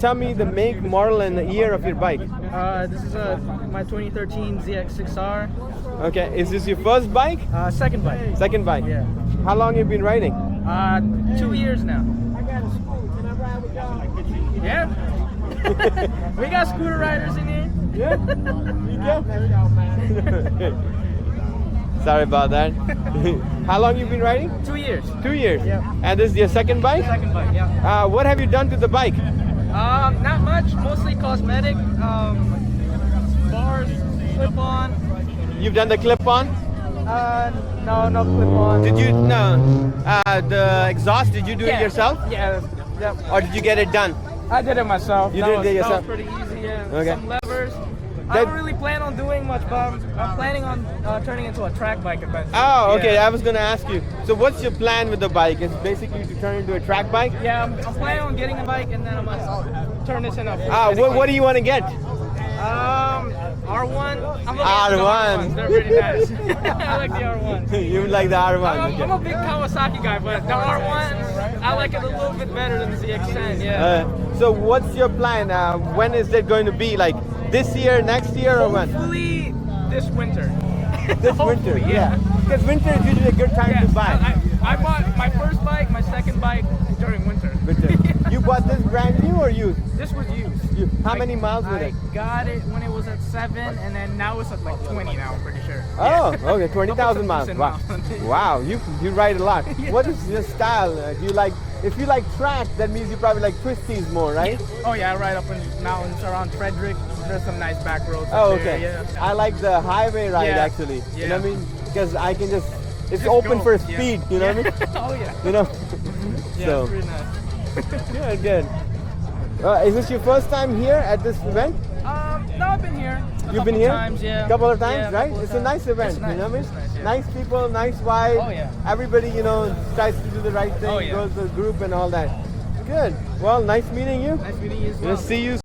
Tell me the make, model, and the year of your bike. This is my 2013 ZX6r. Okay, is this your first bike? Second bike. Second bike? Yeah. How long have you been riding? 2 years now. Yeah. We got scooter riders in here. Yeah. Sorry about that. How long you been riding? 2 years. 2 years? Yeah. And this is your second bike? Second bike, yeah. What have you done to the bike? Not much, mostly cosmetic. Bars, clip-on. You've done the clip-on? No clip-on. Did you, the exhaust, did you do it yourself? Yeah. Yep. Or did you get it done? I did it myself. You did it yourself? That was pretty easy, yeah. Okay. Some levers. I don't really plan on doing much, but I'm planning on turning into a track bike eventually. Oh, okay. Yeah. I was going to ask you. So what's your plan with the bike? It's basically to turn into a track bike? Yeah, I'm planning on getting a bike and then I'm gonna turn this into a what do you want to get? R1. I'm looking R1. at the R1s. They're pretty nice. I like the R1s. You like the R1? I'm a big Kawasaki guy, but the R1s, I like it a little bit better than the ZX10, yeah. So what's your plan? When is it going to be? Like this year, next year, or when? Hopefully this winter. This winter, yeah. Because winter is usually a good time to buy. I bought my first bike, my second bike during winter. You bought this brand new or used? This was used. How many miles with it? I got it when it was at 7, and then now it's at like 20 now, I'm pretty sure. Oh, okay, 20,000 miles. Wow. Miles. Wow, you ride a lot. Yeah. What is your style? Do you like, if you like track, that means you probably like twisties more, right? Oh yeah, I ride up in mountains around Frederick. There's some nice back roads. Oh, up okay. there, yeah. I like the highway ride actually. Yeah. You know what I mean? Because I can it's Just open go. for speed, you know what I mean? Oh yeah. You know? Yeah, So, it's pretty nice. good. Is this your first time here at this event? No, I've been here. You've been here? Times, yeah. Couple of times, Yeah, right? couple of It's a times. nice event, It's nice. you know what I mean? It's nice, yeah. Nice people, nice vibe. Oh, yeah. Everybody, tries to do the right thing, Oh, yeah. goes to the group and all that. Good. Well, nice meeting you. Nice meeting you as well. We'll see you